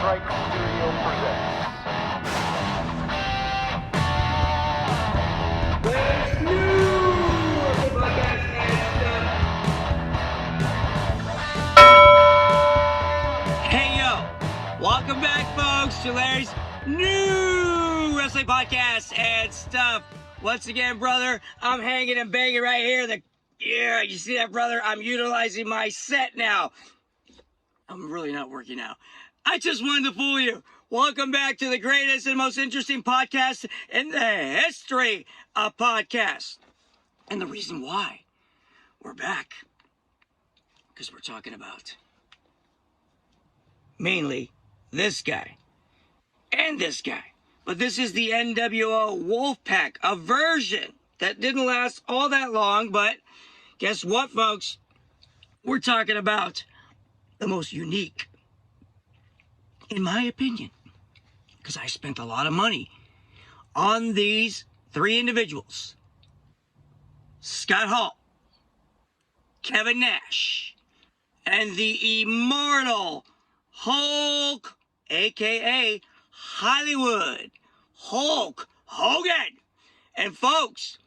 Strike Studio presents. There's new podcast and stuff. Hey yo, welcome back, folks, to Larry's new wrestling podcast and stuff. Once again, brother, I'm hanging and banging right here. Yeah, you see that, brother? I'm utilizing my set now. I'm really not working out. I just wanted to fool you. Welcome back to the greatest and most interesting podcast in the history of podcasts. And the reason why we're back, because we're talking about mainly this guy and this guy. But this is the NWO Wolfpack, a version that didn't last all that long. But guess what, folks? We're talking about the most unique, in my opinion, because I spent a lot of money on these three individuals: Scott Hall, Kevin Nash, and the immortal Hulk, aka Hollywood Hulk Hogan. And folks,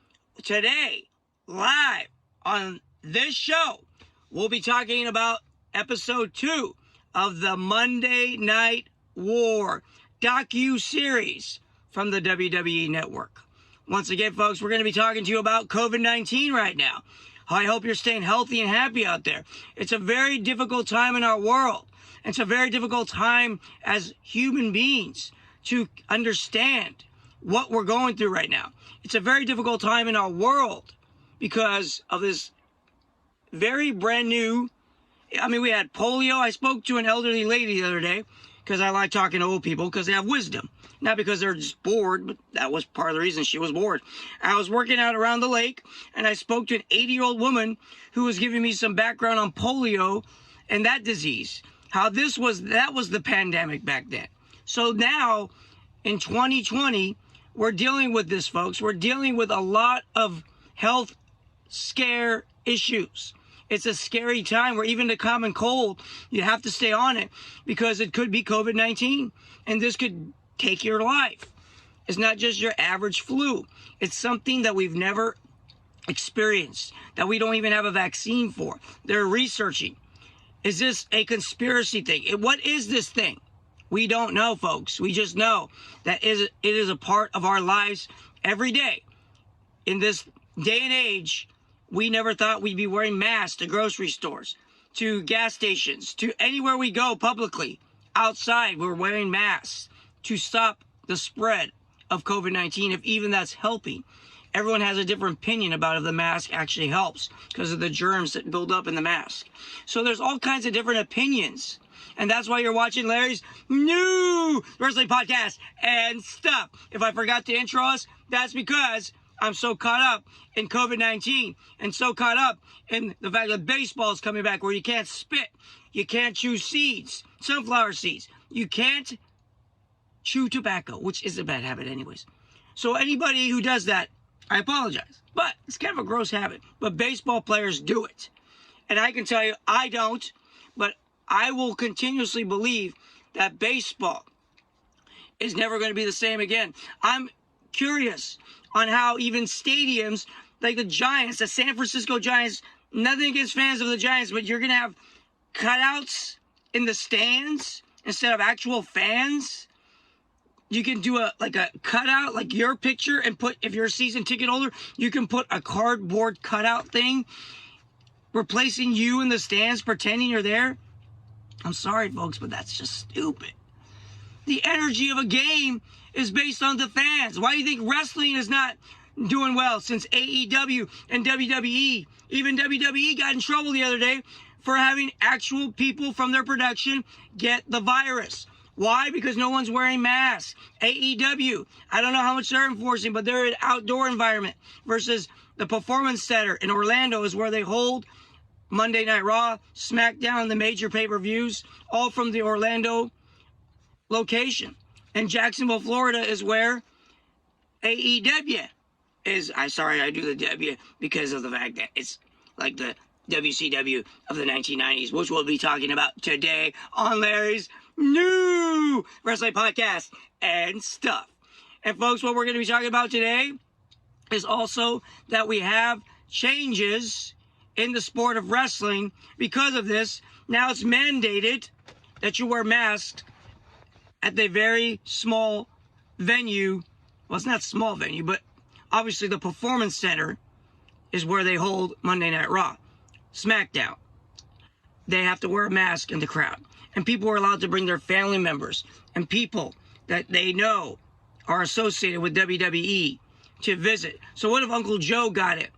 today, live on this show, we'll be talking about episode 2 of the Monday Night War Docu-Series from the WWE Network. Once again, folks, we're going to be talking to you about COVID-19 right now. I hope you're staying healthy and happy out there. It's a very difficult time in our world. It's a very difficult time as human beings to understand what we're going through right now. It's a very difficult time in our world because of this very brand new, we had polio. I spoke to an elderly lady the other day because I like talking to old people because they have wisdom. Not because they're just bored, but that was part of the reason she was bored. I was working out around the lake, and I spoke to an 80-year-old woman who was giving me some background on polio and that disease. How that was the pandemic back then. So now, in 2020, we're dealing with this, folks. We're dealing with a lot of health scare issues. It's a scary time where even the common cold, you have to stay on it because it could be COVID-19, and this could take your life. It's not just your average flu. It's something that we've never experienced, that we don't even have a vaccine for. They're researching. Is this a conspiracy thing? What is this thing? We don't know, folks. We just know that it is a part of our lives every day. In this day and age, we never thought we'd be wearing masks to grocery stores, to gas stations, to anywhere we go publicly. Outside, we're wearing masks to stop the spread of COVID-19, if even that's helping. Everyone has a different opinion about if the mask actually helps because of the germs that build up in the mask. So there's all kinds of different opinions. And that's why you're watching Larry's new wrestling podcast and stuff. If I forgot to intro us, that's because I'm so caught up in COVID-19 and so caught up in the fact that baseball is coming back where you can't spit, you can't chew seeds, sunflower seeds, you can't chew tobacco, which is a bad habit anyways. So anybody who does that, I apologize, but it's kind of a gross habit. But baseball players do it. And I can tell you, I don't, but I will continuously believe that baseball is never going to be the same again. I'm curious on how even stadiums like the Giants, the San Francisco Giants, nothing against fans of the Giants, but you're going to have cutouts in the stands instead of actual fans. You can do a cutout, like your picture, and put, if you're a season ticket holder, you can put a cardboard cutout thing replacing you in the stands, pretending you're there. I'm sorry, folks, but that's just stupid. The energy of a game is based on the fans. Why do you think wrestling is not doing well since AEW and WWE? Even WWE got in trouble the other day for having actual people from their production get the virus. Why? Because no one's wearing masks. AEW, I don't know how much they're enforcing, but they're an outdoor environment versus the Performance Center in Orlando is where they hold Monday Night Raw, SmackDown, the major pay-per-views, all from the Orlando location. And Jacksonville, Florida is where AEW is. I do the W because of the fact that it's like the WCW of the 1990s, which we'll be talking about today on Larry's new wrestling podcast and stuff. And folks, what we're going to be talking about today is also that we have changes in the sport of wrestling. Because of this, now it's mandated that you wear masks at the very small venue. Well, it's not small venue, but obviously the Performance Center is where they hold Monday Night Raw, SmackDown. They have to wear a mask in the crowd. And people are allowed to bring their family members and people that they know are associated with WWE to visit. So what if Uncle Joe got it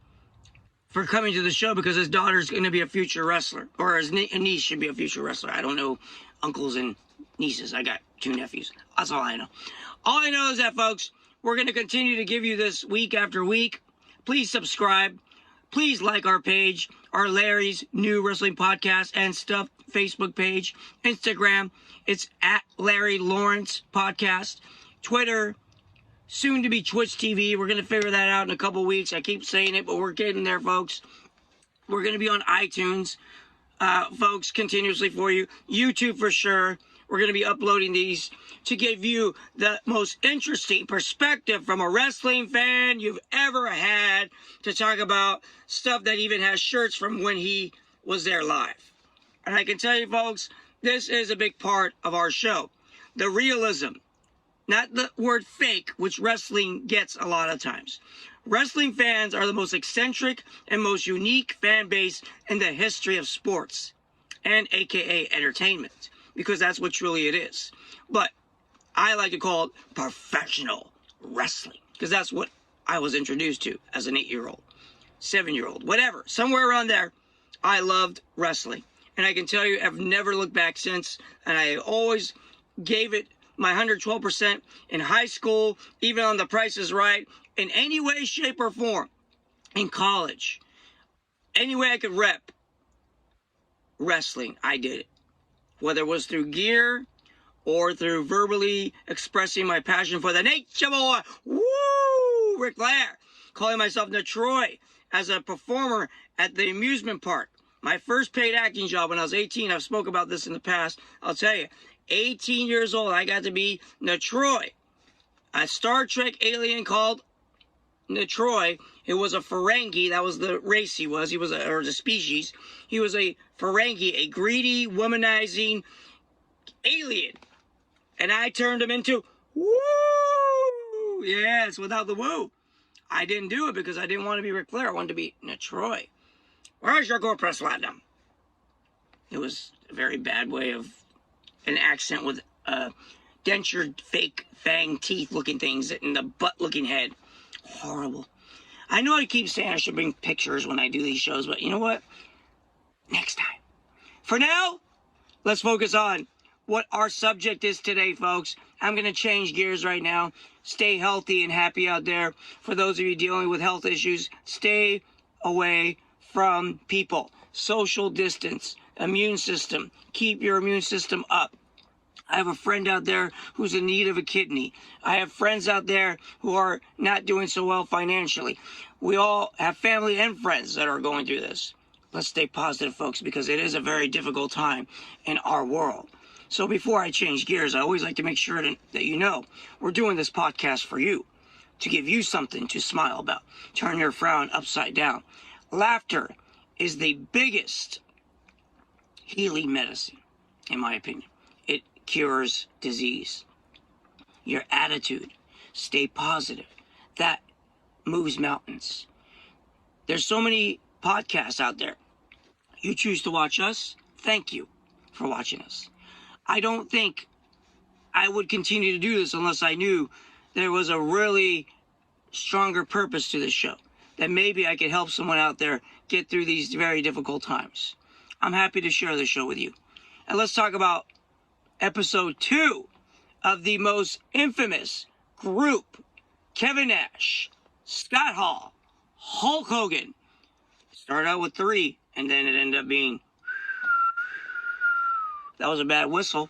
for coming to the show because his daughter's going to be a future wrestler, or his niece should be a future wrestler? I don't know uncles and nieces. I got 2 nephews. That's all I know. All I know is that, folks, we're going to continue to give you this week after week. Please subscribe. Please like our page, our Larry's New Wrestling Podcast and Stuff Facebook page. Instagram, it's at Larry Lawrence Podcast. Twitter, soon to be Twitch TV. We're going to figure that out in a couple weeks. I keep saying it, but we're getting there, folks. We're going to be on iTunes, folks, continuously for you. YouTube for sure. We're going to be uploading these to give you the most interesting perspective from a wrestling fan you've ever had, to talk about stuff that even has shirts from when he was there live. And I can tell you, folks, this is a big part of our show. The realism, not the word fake, which wrestling gets a lot of times. Wrestling fans are the most eccentric and most unique fan base in the history of sports, and AKA entertainment, because that's what truly it is. But I like to call it professional wrestling, because that's what I was introduced to as an 8-year-old, 7-year-old, whatever. Somewhere around there, I loved wrestling. And I can tell you, I've never looked back since, and I always gave it my 112% in high school, even on The Price is Right, in any way, shape, or form. In college, any way I could rep wrestling, I did it. Whether it was through gear or through verbally expressing my passion for the Nature Boy, woo, Ric Flair, calling myself Troy as a performer at the amusement park. My first paid acting job when I was 18, I've spoke about this in the past, I'll tell you, 18 years old, I got to be Troy, a Star Trek alien called Troy. It was a Ferengi. That was the race he was. Or the species. He was a Ferengi, a greedy, womanizing alien. And I turned him into woo. Yes, without the woo. I didn't do it because I didn't want to be Ric Flair. I wanted to be Troy. Where's your gore press platinum? It was a very bad way of an accent with dentured, fake, fang teeth looking things and the butt looking head. Horrible. I know I keep saying I should bring pictures when I do these shows, but you know what? Next time. For now, let's focus on what our subject is today, folks. I'm going to change gears right now. Stay healthy and happy out there. For those of you dealing with health issues, stay away from people. Social distance, immune system. Keep your immune system up. I have a friend out there who's in need of a kidney. I have friends out there who are not doing so well financially. We all have family and friends that are going through this. Let's stay positive, folks, because it is a very difficult time in our world. So before I change gears, I always like to make sure that you know we're doing this podcast for you, to give you something to smile about. Turn your frown upside down. Laughter is the biggest healing medicine, in my opinion. It cures disease. Your attitude, stay positive. That moves mountains. There's so many podcasts out there. You choose to watch us. Thank you for watching us. I don't think I would continue to do this unless I knew there was a really stronger purpose to this show, that maybe I could help someone out there get through these very difficult times. I'm happy to share this show with you. And let's talk about episode 2 of the most infamous group, Kevin Nash, Scott Hall, Hulk Hogan. Started out with 3, and then it ended up being... That was a bad whistle.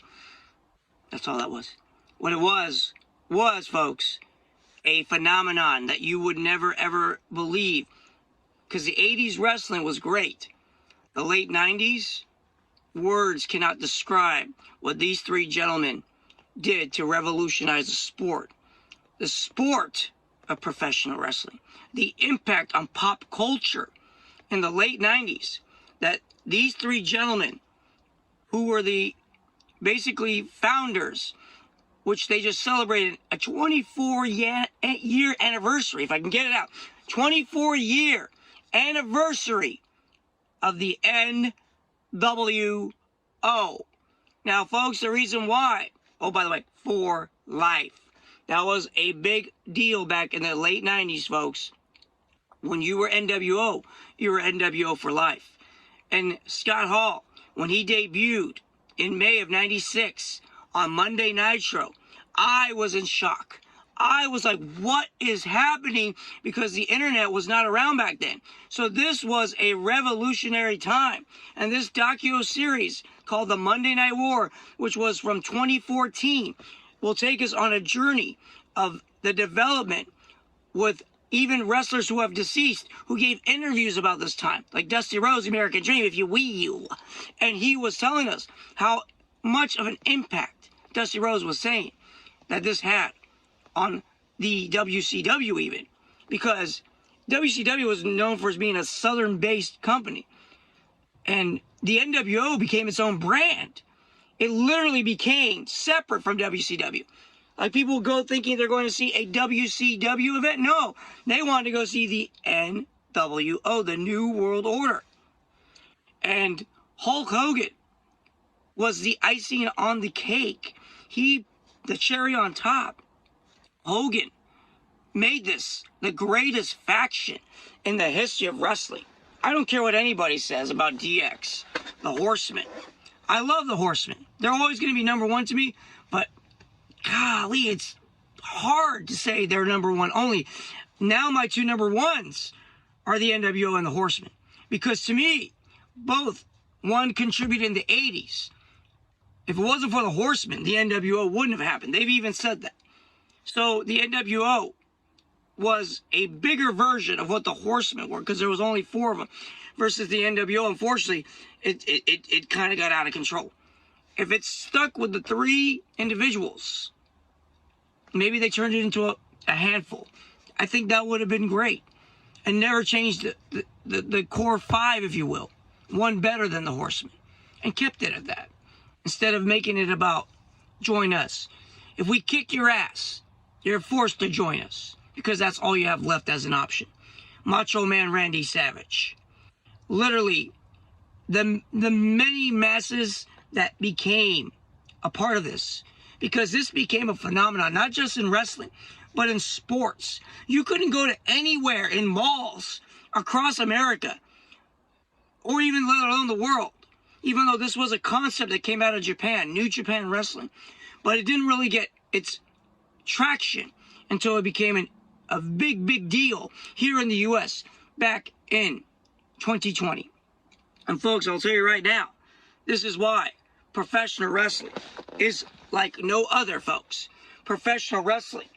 That's all that was. What it was, folks, a phenomenon that you would never, ever believe. Because the 80s wrestling was great. the late 90s, words cannot describe what these three gentlemen did to revolutionize the sport of professional wrestling, the impact on pop culture in the late 90s, that these three gentlemen, who were the basically founders, which they just celebrated a 24-year anniversary, if I can get it out, 24-year anniversary of the NWO. Now, folks, the reason why, oh, by the way, for life. That was a big deal back in the late 90s, folks. When you were NWO, you were NWO for life. And Scott Hall, when he debuted in May of 96 on Monday Nitro, I was in shock. I was like, what is happening? Because the internet was not around back then. So this was a revolutionary time. And this docu-series called The Monday Night War, which was from 2014, will take us on a journey of the development with even wrestlers who have deceased, who gave interviews about this time, like Dusty Rhodes, American Dream, if you will. And he was telling us how much of an impact Dusty Rhodes was saying that this had on the WCW even, because WCW was known for being a southern-based company, and the NWO became its own brand. It literally became separate from WCW. Like, people go thinking they're going to see a WCW event. No, they wanted to go see the NWO, the New World Order. And Hulk Hogan was the icing on the cake. The cherry on top. Hogan made this the greatest faction in the history of wrestling. I don't care what anybody says about DX, the Horsemen. I love the Horsemen. They're always going to be number one to me, but golly, it's hard to say they're number one. Only now my two number ones are the NWO and the Horsemen. Because to me, both, one contributed in the 80s. If it wasn't for the Horsemen, the NWO wouldn't have happened. They've even said that. So the NWO was a bigger version of what the Horsemen were, because there was only 4 of them, versus the NWO. Unfortunately, it kind of got out of control. If it stuck with the 3 individuals, maybe they turned it into a handful. I think that would have been great. And never changed the core 5, if you will. One better than the Horsemen. And kept it at that. Instead of making it about, join us. If we kick your ass, you're forced to join us. Because that's all you have left as an option. Macho Man Randy Savage. Literally, the many masses that became a part of this. Because this became a phenomenon, not just in wrestling, but in sports. You couldn't go to anywhere in malls across America, or even let alone the world, even though this was a concept that came out of Japan, New Japan Wrestling. But it didn't really get its traction until it became a big deal here in the U.S. back in 2020. And folks, I'll tell you right now, this is why professional wrestling is like no other, folks. Professional wrestling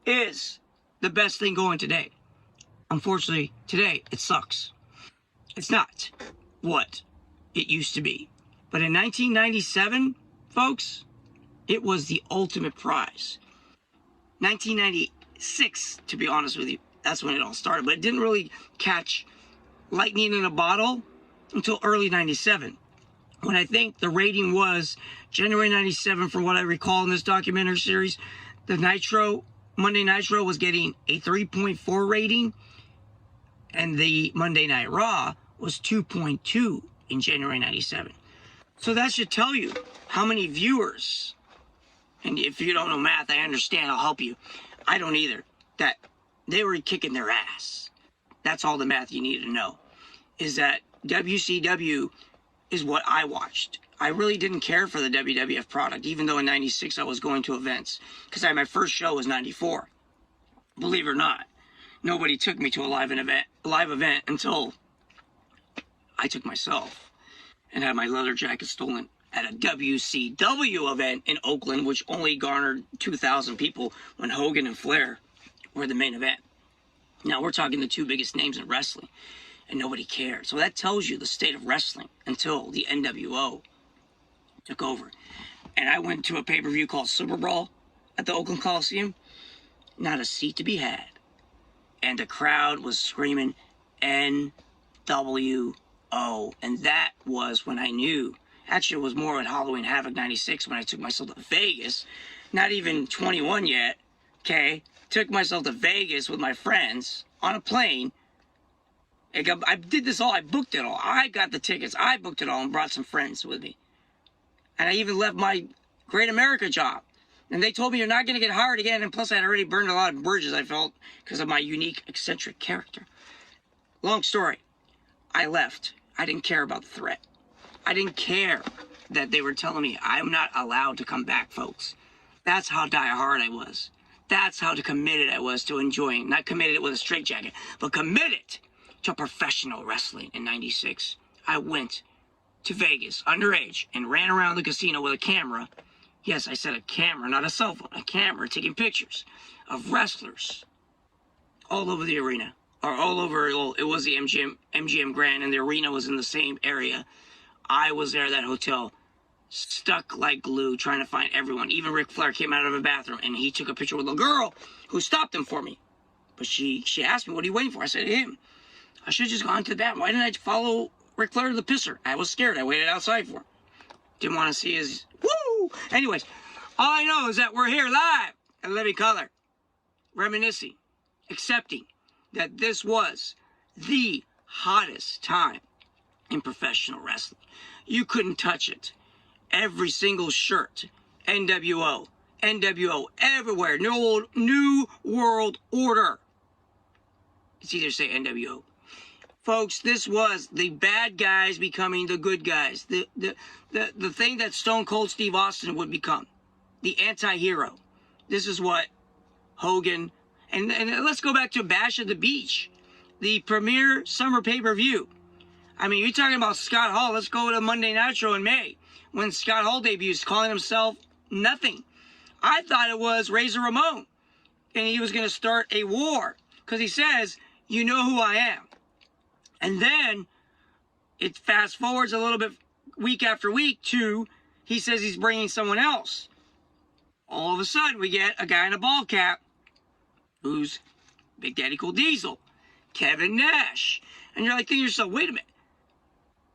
is the best thing going today. Unfortunately, today, it sucks. It's not what it used to be. But in 1997, folks, it was the ultimate prize. 1996, to be honest with you, that's when it all started. But it didn't really catch lightning in a bottle until early 97. When I think the rating was January 97, from what I recall in this documentary series, the Monday Nitro was getting a 3.4 rating, and the Monday Night Raw was 2.2 in January 97. So that should tell you how many viewers, and if you don't know math, I understand, I'll help you. I don't either. That they were kicking their ass. That's all the math you need to know, is that WCW is what I watched. I really didn't care for the WWF product, even though in 96 I was going to events, because my first show was 94. Believe it or not, nobody took me to a live event until I took myself and had my leather jacket stolen at a WCW event in Oakland, which only garnered 2,000 people when Hogan and Flair were the main event. Now, we're talking the 2 biggest names in wrestling. and nobody cared. So that tells you the state of wrestling until the NWO took over. And I went to a pay-per-view called Super Brawl at the Oakland Coliseum. Not a seat to be had. And the crowd was screaming NWO. And that was when I knew. Actually, it was more at Halloween Havoc 96 when I took myself to Vegas. Not even 21 yet, okay? Took myself to Vegas with my friends on a plane. I did this all. I booked it all. I got the tickets. I booked it all and brought some friends with me. And I even left my Great America job. And they told me you're not going to get hired again. And plus, I had already burned a lot of bridges, I felt, because of my unique, eccentric character. Long story. I left. I didn't care about the threat. I didn't care that they were telling me I'm not allowed to come back, folks. That's how die-hard I was. That's how committed I was to enjoying. Not committed with a straitjacket, but committed to professional wrestling in 96. I went to Vegas, underage, and ran around the casino with a camera. Yes, I said a camera, not a cell phone. A camera taking pictures of wrestlers all over the arena. Or all over, it was the MGM Grand, and the arena was in the same area. I was there at that hotel, stuck like glue, trying to find everyone. Even Ric Flair came out of a bathroom, and he took a picture with a girl who stopped him for me. But she asked me, what are you waiting for? I said, him. I should have just gone to the bathroom. Why didn't I follow Ric Flair to the pisser? I was scared. I waited outside for him. Didn't want to see his... Woo! Anyways, all I know is that we're here live at Living Color, reminiscing, accepting that this was the hottest time in professional wrestling. You couldn't touch it. Every single shirt, NWO, everywhere, New World Order. It's either say NWO. Folks, this was the bad guys becoming the good guys. The thing that Stone Cold Steve Austin would become. The anti-hero. This is what Hogan... And let's go back to Bash at the Beach. The premier summer pay-per-view. I mean, you're talking about Scott Hall. Let's go to Monday Nitro in May. When Scott Hall debuts, calling himself nothing. I thought it was Razor Ramon. And he was going to start a war. Because he says, you know who I am. And then it fast forwards a little bit week after week to he says he's bringing someone else. All of a sudden, we get a guy in a ball cap who's Big Daddy Cool Diesel, Kevin Nash. And you're like thinking to yourself, wait a minute.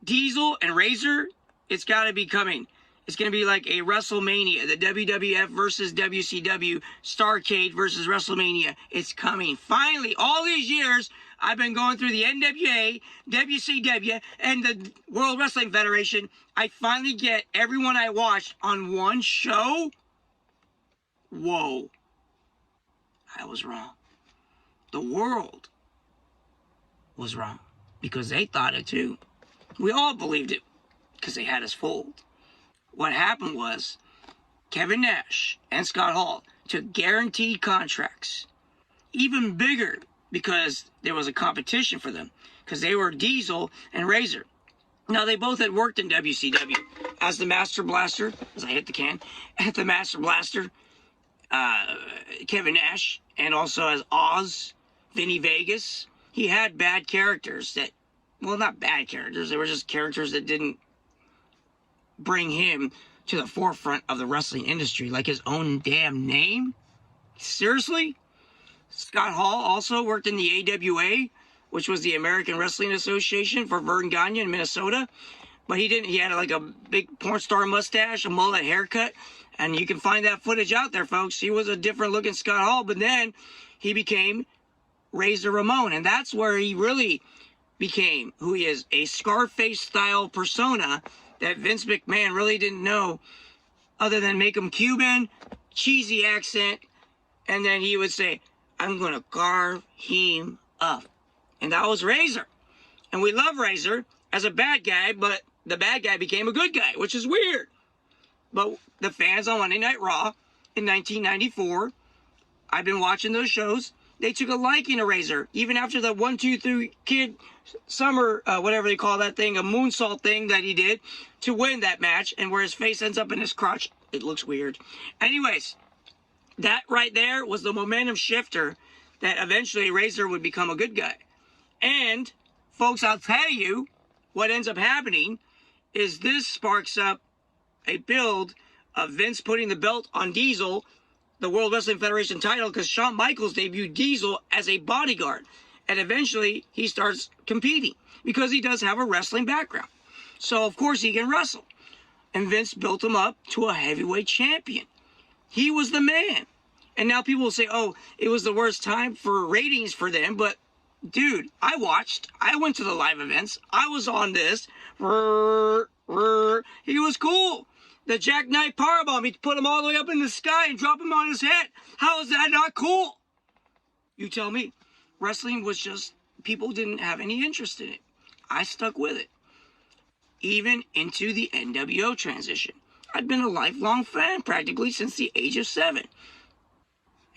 Diesel and Razor, it's got to be coming. It's going to be like a WrestleMania, the WWF versus WCW, Starrcade versus WrestleMania. It's coming. Finally, all these years, I've been going through the NWA, WCW, and the World Wrestling Federation. I finally get everyone I watched on one show. Whoa. I was wrong. The world was wrong because they thought it too. We all believed it because they had us fooled. What happened was Kevin Nash and Scott Hall took guaranteed contracts, even bigger because there was a competition for them because they were Diesel and Razor. Now, they both had worked in WCW as the Master Blaster, as I hit the can, at the Master Blaster, Kevin Nash, and also as Oz, Vinny Vegas. He had bad characters that, well, not bad characters. They were just characters that didn't bring him to the forefront of the wrestling industry, like his own damn name. Seriously? Scott Hall also worked in the AWA, which was the American Wrestling Association for Vern Gagne in Minnesota. But he didn't. He had like a big porn star mustache, a mullet haircut. And you can find that footage out there, folks. He was a different looking Scott Hall. But then he became Razor Ramon. And that's where he really became who he is. A Scarface-style persona that Vince McMahon really didn't know other than make him Cuban, cheesy accent. And then he would say, I'm going to carve him up. And that was Razor. And we love Razor as a bad guy, but the bad guy became a good guy, which is weird. But the fans on Monday Night Raw in 1994, I've been watching those shows, they took a liking to Razor. Even after the 1, 2, 3 Kid Summer, whatever they call that thing, a moonsault thing that he did to win that match, and where his face ends up in his crotch. It looks weird. Anyways, that right there was the momentum shifter that eventually Razor would become a good guy. And folks, I'll tell you what ends up happening is this sparks up a build of Vince putting the belt on Diesel, the World Wrestling Federation title, because Shawn Michaels debuted Diesel as a bodyguard. And eventually he starts competing because he does have a wrestling background. So, of course, he can wrestle. And Vince built him up to a heavyweight champion. He was the man. And now people will say, oh, it was the worst time for ratings for them. But, dude, I watched. I went to the live events. I was on this. He was cool. The jackknife powerbomb, he put him all the way up in the sky and drop him on his head. How is that not cool? You tell me. Wrestling was just, people didn't have any interest in it. I stuck with it. Even into the NWO transition. I've been a lifelong fan practically since the age of 7.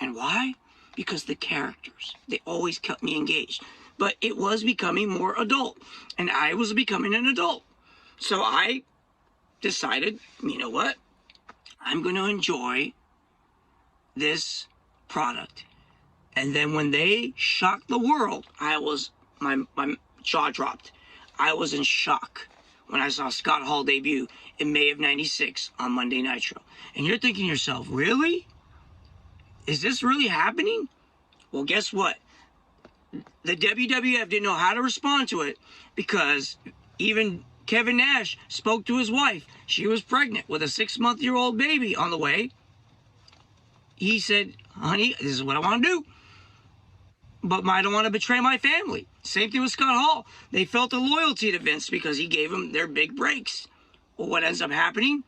And why? Because the characters, they always kept me engaged. But it was becoming more adult. And I was becoming an adult. So I decided, you know what? I'm going to enjoy this product. And then when they shocked the world, my jaw dropped. I was in shock when I saw Scott Hall debut in May of '96 on Monday Nitro. And you're thinking to yourself, really? Is this really happening? Well, guess what? The WWF didn't know how to respond to it because even Kevin Nash spoke to his wife. She was pregnant with a 6-month-old baby on the way. He said, honey, this is what I want to do. But I don't want to betray my family. Same thing with Scott Hall. They felt a loyalty to Vince because he gave them their big breaks. Well, what ends up happening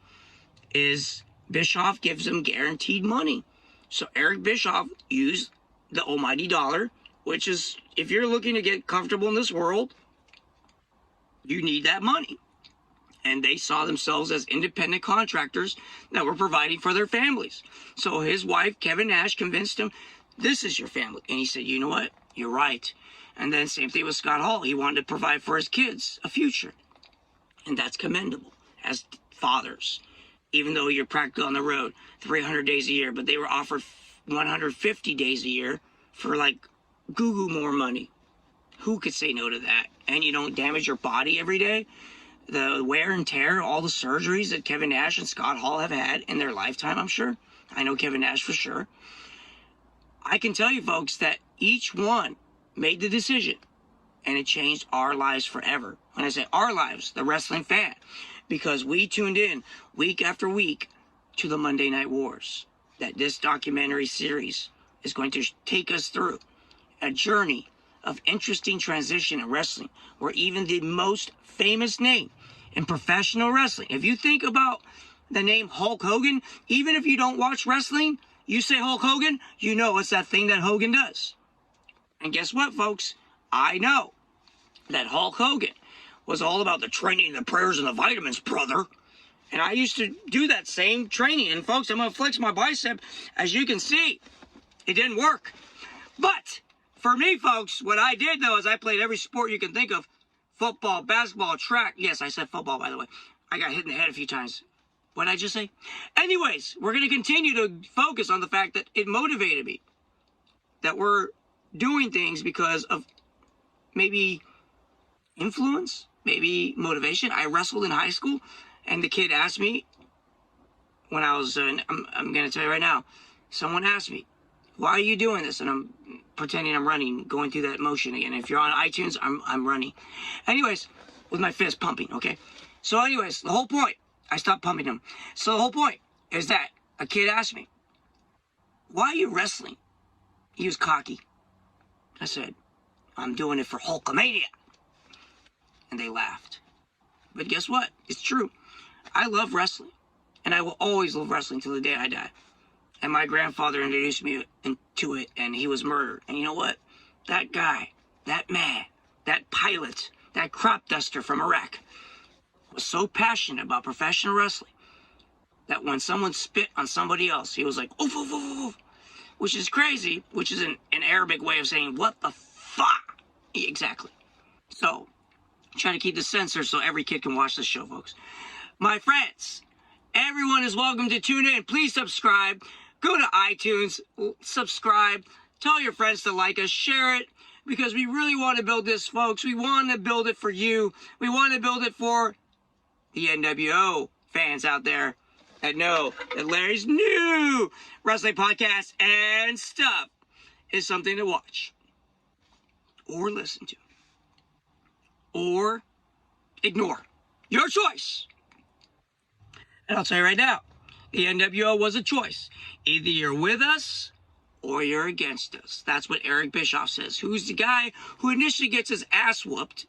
is Bischoff gives them guaranteed money. So Eric Bischoff used the almighty dollar, which is, if you're looking to get comfortable in this world, you need that money. And they saw themselves as independent contractors that were providing for their families. So his wife, Kevin Nash, convinced him, this is your family. And he said, you know what? You're right. And then same thing with Scott Hall. He wanted to provide for his kids a future. And that's commendable as fathers. Even though you're practically on the road 300 days a year, but they were offered 150 days a year for like goo more money. Who could say no to that? And you don't damage your body every day. The wear and tear, all the surgeries that Kevin Nash and Scott Hall have had in their lifetime, I'm sure. I know Kevin Nash for sure. I can tell you, folks, that each one made the decision, and it changed our lives forever. When I say our lives, the wrestling fan, because we tuned in week after week to the Monday Night Wars, that this documentary series is going to take us through a journey of interesting transition in wrestling, where even the most famous name in professional wrestling, if you think about the name Hulk Hogan, even if you don't watch wrestling, you say Hulk Hogan, you know it's that thing that Hogan does. And guess what, folks? I know that Hulk Hogan was all about the training, the prayers, and the vitamins, brother. And I used to do that same training. And folks, I'm going to flex my bicep. As you can see, it didn't work. But for me, folks, what I did, though, is I played every sport you can think of. Football, basketball, track. Yes, I said football, by the way. I got hit in the head a few times. What did I just say? Anyways, we're going to continue to focus on the fact that it motivated me. That we're doing things because of maybe influence, maybe motivation. I wrestled in high school, and the kid asked me when I was, I'm going to tell you right now, someone asked me, why are you doing this? And I'm pretending I'm running, going through that motion again. If you're on iTunes, I'm running. Anyways, with my fist pumping, okay? So anyways, the whole point, I stopped pumping him. So the whole point is that a kid asked me, why are you wrestling? He was cocky. I said, I'm doing it for Hulkamania. And they laughed. But guess what? It's true. I love wrestling. And I will always love wrestling till the day I die. And my grandfather introduced me into it, and he was murdered. And you know what? That guy, that man, that pilot, that crop duster from Iraq was so passionate about professional wrestling that when someone spit on somebody else, he was like, oof, oof, oof, oof, which is crazy, which is an Arabic way of saying, what the fuck? Exactly. So, I'm trying to keep the censor so every kid can watch this show, folks. My friends, everyone is welcome to tune in. Please subscribe. Go to iTunes, subscribe. Tell your friends to like us, share it. because we really want to build this, folks. We want to build it for you. We want to build it for the NWO fans out there that know that Larry's new wrestling podcast and stuff is something to watch or listen to or ignore. Your choice. And I'll tell you right now, the NWO was a choice. Either you're with us or you're against us. That's what Eric Bischoff says, who's the guy who initially gets his ass whooped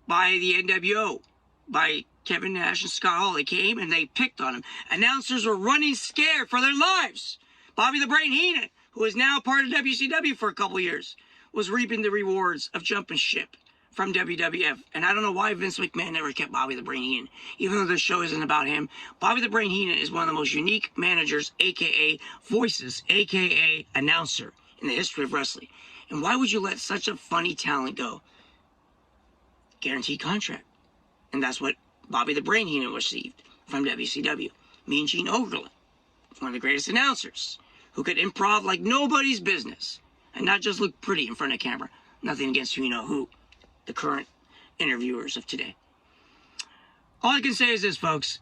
by the NWO, by Kevin Nash and Scott Hall. They came and they picked on him. Announcers were running scared for their lives. Bobby the Brain Heenan, who is now part of WCW for a couple years, was reaping the rewards of jumping ship from WWF. And I don't know why Vince McMahon never kept Bobby the Brain Heenan. Even though this show isn't about him, Bobby the Brain Heenan is one of the most unique managers, a.k.a. voices, a.k.a. announcer in the history of wrestling. And why would you let such a funny talent go? Guaranteed contract. And that's what Bobby the Brain Heenan received from WCW. Mean Gene Okerlund, one of the greatest announcers, who could improv like nobody's business and not just look pretty in front of camera. Nothing against who, the current interviewers of today. All I can say is this, folks.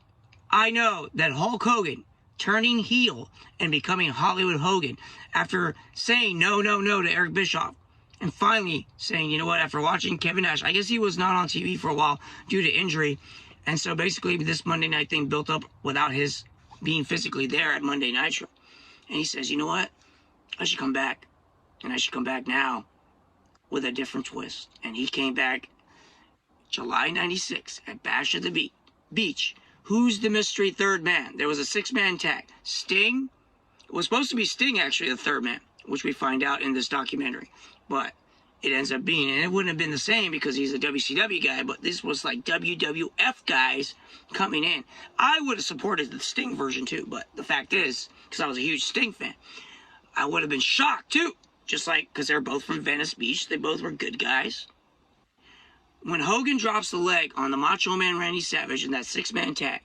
I know that Hulk Hogan turning heel and becoming Hollywood Hogan after saying no to Eric Bischoff and finally saying, you know what, after watching Kevin Nash, I guess he was not on TV for a while due to injury. And so basically this Monday night thing built up without his being physically there at Monday Nitro. And he says, you know what, I should come back. And I should come back now with a different twist. And he came back July 96 at Bash at the Beach. Who's the mystery third man? There was a 6-man tag. Sting. It was supposed to be Sting, actually, the third man, which we find out in this documentary. But it ends up being, and it wouldn't have been the same because he's a WCW guy, but this was like WWF guys coming in. I would have supported the Sting version too, but the fact is, because I was a huge Sting fan, I would have been shocked too. Just like, because they're both from Venice Beach, they both were good guys. When Hogan drops the leg on the Macho Man Randy Savage in that 6-man tag,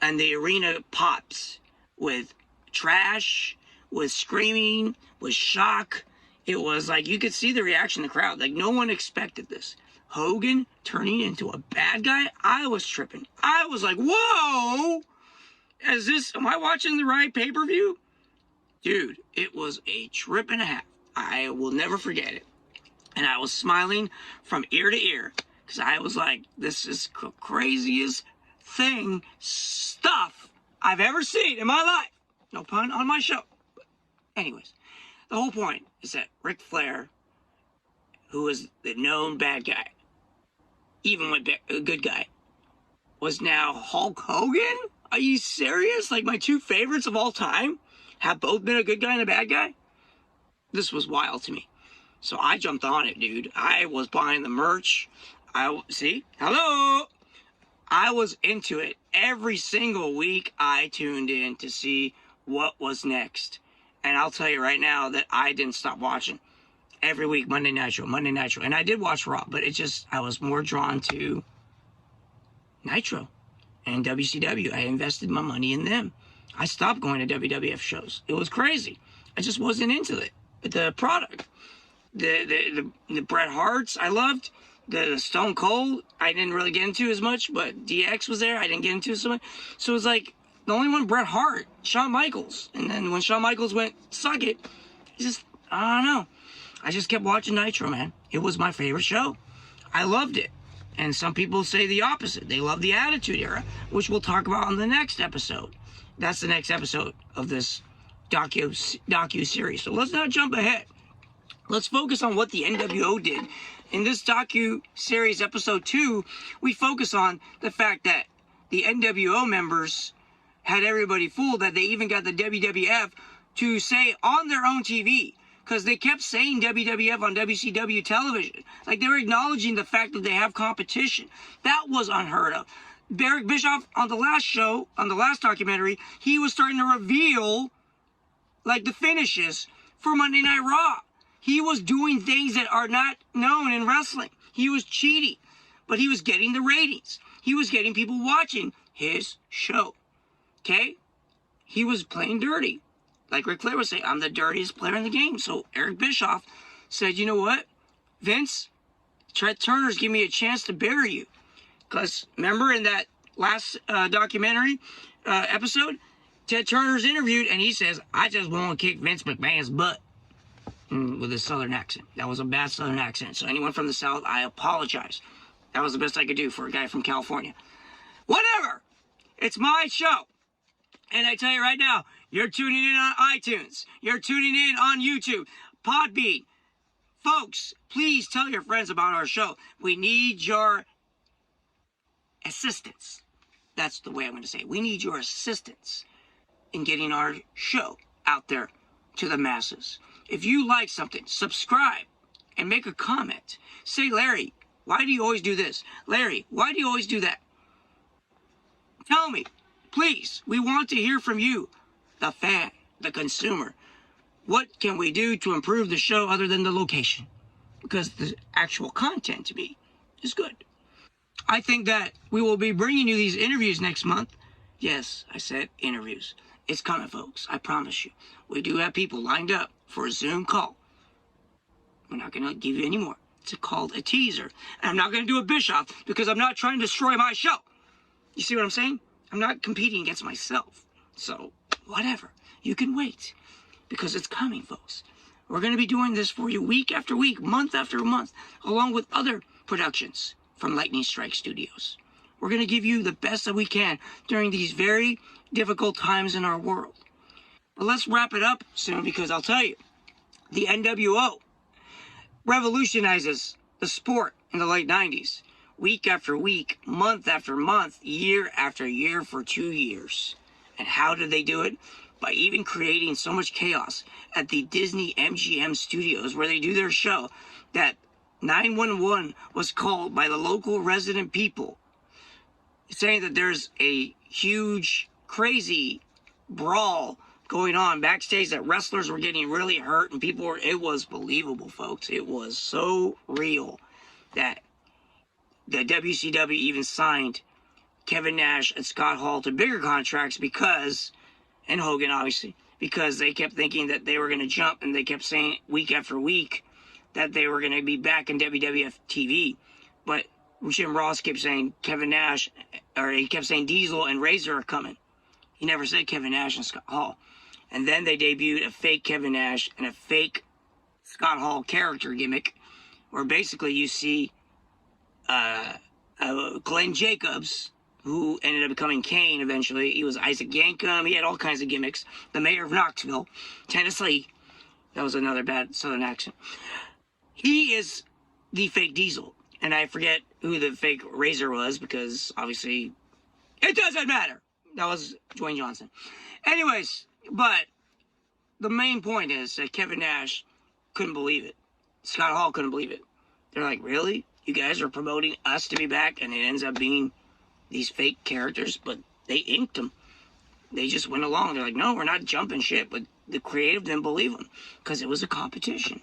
and the arena pops with trash, with screaming, with shock, it was like you could see the reaction of the crowd. Like no one expected this. Hogan turning into a bad guy, I was tripping. I was like, whoa! Am I watching the right pay-per-view? Dude, it was a trip and a half. I will never forget it. And I was smiling from ear to ear because I was like, this is the craziest stuff I've ever seen in my life. No pun on my show. But anyways, the whole point is that Ric Flair, who was the known bad guy, even when a good guy, was now Hulk Hogan? Are you serious? Like my two favorites of all time have both been a good guy and a bad guy? This was wild to me. So I jumped on it, dude. I was buying the merch. Hello. I was into it. Every single week I tuned in to see what was next. And I'll tell you right now that I didn't stop watching. Every week, Monday Nitro. And I did watch Raw, but I was more drawn to Nitro and WCW. I invested my money in them. I stopped going to WWF shows. It was crazy. I just wasn't into it. The product. The Bret Harts, I loved. The Stone Cold, I didn't really get into as much, but DX was there. I didn't get into so much. So it was like, the only one, Bret Hart, Shawn Michaels. And then when Shawn Michaels went, suck it, I don't know. I just kept watching Nitro, man. It was my favorite show. I loved it. And some people say the opposite. They love the Attitude Era, which we'll talk about on the next episode. That's the next episode of this docu-series. So let's not jump ahead. Let's focus on what the NWO did. In this docu-series episode 2, we focus on the fact that the NWO members had everybody fooled, that they even got the WWF to say on their own TV, because they kept saying WWF on WCW television. Like they were acknowledging the fact that they have competition. That was unheard of. Eric Bischoff on the last show, on the last documentary, he was starting to reveal like the finishes for Monday Night Raw. He was doing things that are not known in wrestling. He was cheating, but he was getting the ratings. He was getting people watching his show. Okay? He was playing dirty. Like Ric Flair would say, I'm the dirtiest player in the game. So Eric Bischoff said, you know what? Vince, Ted Turner's giving me a chance to bury you. Because remember in that last documentary episode, Ted Turner's interviewed and he says, I just want to kick Vince McMahon's butt. With a southern accent. That was a bad southern accent. So anyone from the South, I apologize. That was the best I could do for a guy from California. Whatever. It's my show. And I tell you right now, you're tuning in on iTunes. You're tuning in on YouTube, Podbean. Folks, please tell your friends about our show. We need your assistance. That's the way I'm going to say it. We need your assistance in getting our show out there to the masses. If you like something, subscribe and make a comment. Say, Larry, why do you always do this? Larry, why do you always do that? Tell me, please. We want to hear from you, the fan, the consumer. What can we do to improve the show other than the location? Because the actual content to me is good. I think that we will be bringing you these interviews next month. Yes, I said interviews. It's coming, folks. I promise you. We do have people lined up for a Zoom call. We're not going to give you any more. It's called a teaser. And I'm not going to do a Bischoff because I'm not trying to destroy my show. You see what I'm saying? I'm not competing against myself. So, whatever. You can wait because it's coming, folks. We're going to be doing this for you week after week, month after month, along with other productions from Lightning Strike Studios. We're going to give you the best that we can during these very difficult times in our world. But let's wrap it up soon because I'll tell you, the NWO revolutionizes the sport in the late 90s. Week after week, month after month, year after year for 2 years. And how did they do it? By even creating so much chaos at the Disney MGM studios where they do their show that 911 was called by the local resident people saying that there's a huge, crazy brawl going on backstage, that wrestlers were getting really hurt and people were, it was believable, folks. It was so real that the WCW even signed Kevin Nash and Scott Hall to bigger contracts because, and Hogan obviously, because they kept thinking that they were going to jump, and they kept saying week after week that they were going to be back in WWF TV. But Jim Ross kept saying Kevin Nash, or he kept saying Diesel and Razor are coming. He never said Kevin Nash and Scott Hall. And then they debuted a fake Kevin Nash and a fake Scott Hall character gimmick, where basically you see Glenn Jacobs, who ended up becoming Kane eventually. He was Isaac Yankem. He had all kinds of gimmicks. The mayor of Knoxville, Tennessee. That was another bad southern accent. He is the fake Diesel. And I forget who the fake Razor was because obviously it doesn't matter. That was Dwayne Johnson. Anyways, but the main point is that Kevin Nash couldn't believe it. Scott Hall couldn't believe it. They're like, really? You guys are promoting us to be back? And it ends up being these fake characters, but they inked them. They just went along. They're like, no, we're not jumping shit. But the creative didn't believe them because it was a competition.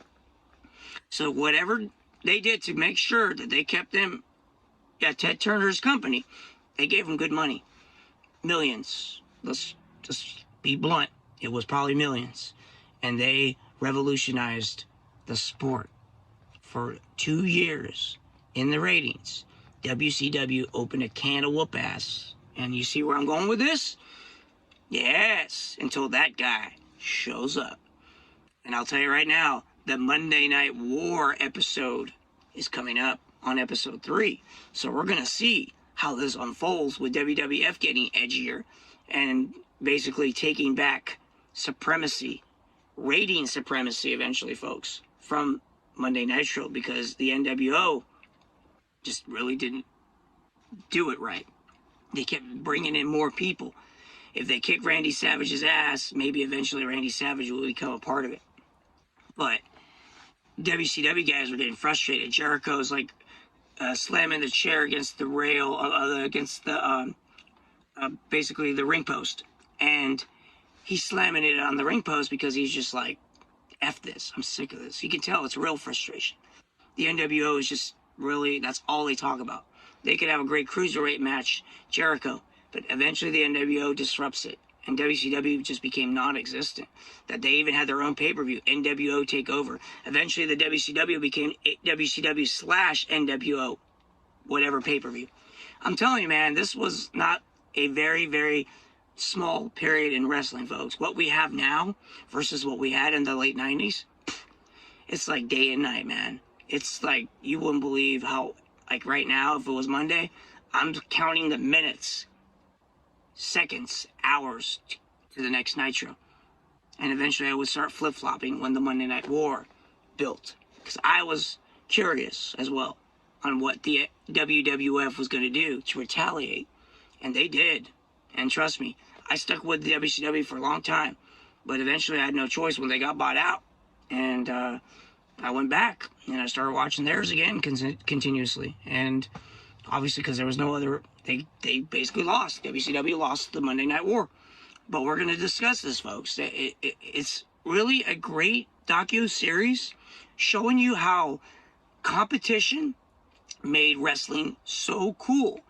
So whatever they did to make sure that they kept them at Ted Turner's company, they gave them good money. Millions. Let's just be blunt. It was probably millions. And they revolutionized the sport for 2 years in the ratings. WCW opened a can of whoop ass. And you see where I'm going with this? Yes, until that guy shows up. And I'll tell you right now, the Monday Night War episode is coming up on episode 3. So we're going to see how this unfolds with WWF getting edgier and basically taking back supremacy, rating supremacy eventually, folks, from Monday Nitro, because the NWO just really didn't do it right. They kept bringing in more people. If they kick Randy Savage's ass, maybe eventually Randy Savage will become a part of it. But WCW guys were getting frustrated. Jericho's like slamming the chair against the rail, against the basically the ring post, and he's slamming it on the ring post because he's just like, F this, I'm sick of this. You can tell it's real frustration. The NWO is just really, that's all they talk about. They could have a great cruiserweight match, Jericho, but eventually the NWO disrupts it, and WCW just became non-existent. That they even had their own pay-per-view, NWO Takeover. Eventually, the WCW became WCW/NWO, whatever pay-per-view. I'm telling you, man, this was not a very, very small period in wrestling, folks. What we have now versus what we had in the late 90s, it's like day and night, man. It's like you wouldn't believe how, like right now, if it was Monday, I'm counting the minutes, seconds, hours to the next Nitro. And eventually I would start flip-flopping when the Monday Night War built. Because I was curious as well on what the WWF was going to do to retaliate. And they did. And trust me, I stuck with the WCW for a long time. But eventually I had no choice when they got bought out. And I went back and I started watching theirs again continuously. And obviously because there was no other, they basically lost. WCW lost the Monday Night War. But we're going to discuss this, folks. It's really a great docu-series showing you how competition made wrestling so cool.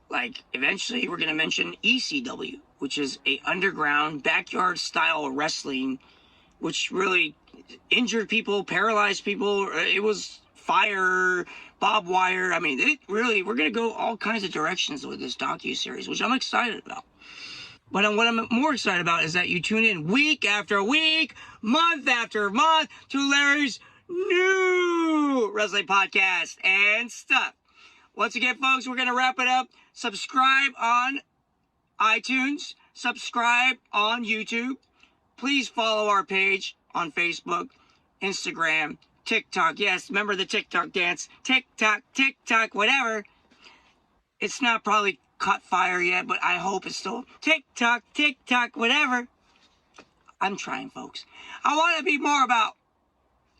Like, eventually we're going to mention ECW, which is a underground backyard style of wrestling, which really injured people, paralyzed people. It was fire, barbed wire. I mean, we're going to go all kinds of directions with this docu-series, which I'm excited about. But what I'm more excited about is that you tune in week after week, month after month to Larry's new wrestling podcast and stuff. Once again, folks, we're going to wrap it up. Subscribe on iTunes. Subscribe on YouTube. Please follow our page on Facebook, Instagram, TikTok. Yes, remember the TikTok dance. TikTok, whatever. It's not probably caught fire yet, but I hope it's still TikTok, whatever. I'm trying, folks. I want to be more about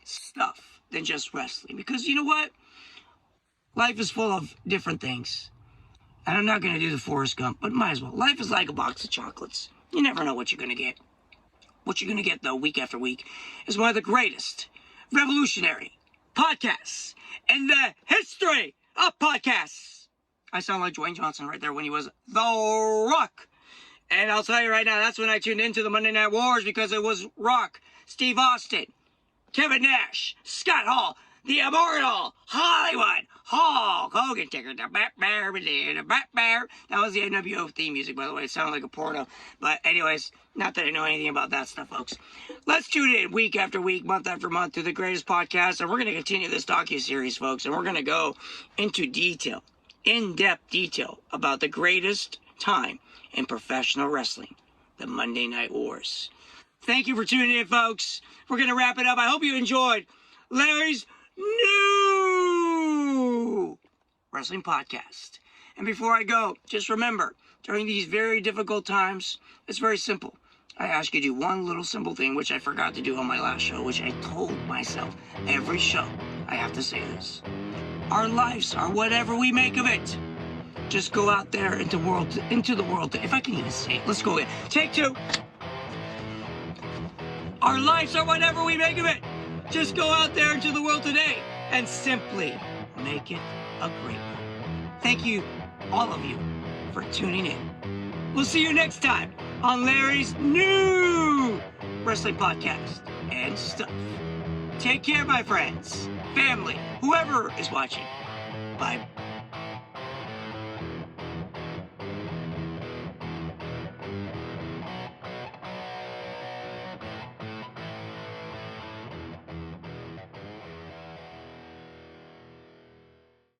stuff than just wrestling, because you know what? Life is full of different things. And I'm not going to do the Forrest Gump, but might as well. Life is like a box of chocolates. You never know what you're going to get. What you're going to get, though, week after week, is one of the greatest revolutionary podcasts in the history of podcasts. I sound like Dwayne Johnson right there when he was The Rock. And I'll tell you right now, that's when I tuned into the Monday Night Wars, because it was Rock, Steve Austin, Kevin Nash, Scott Hall, the immortal Hollywood Hulk Hogan. That was the NWO theme music, by the way. It sounded like a porno. But anyways, not that I know anything about that stuff, folks. Let's tune in week after week, month after month to the greatest podcast. And we're going to continue this docu-series, folks. And we're going to go into detail, in-depth detail, about the greatest time in professional wrestling, the Monday Night Wars. Thank you for tuning in, folks. We're going to wrap it up. I hope you enjoyed Larry's new wrestling podcast. And before I go, just remember, during these very difficult times, it's very simple. I ask you to do one little simple thing, which I forgot to do on my last show, which I told myself every show. I have to say this. Our lives are whatever we make of it. Just go out there into the world. If I can even say it, let's go again. Take two. Our lives are whatever we make of it. Just go out there into the world today and simply make it a great one. Thank you, all of you, for tuning in. We'll see you next time on Larry's new wrestling podcast and stuff. Take care, my friends, family, whoever is watching. Bye.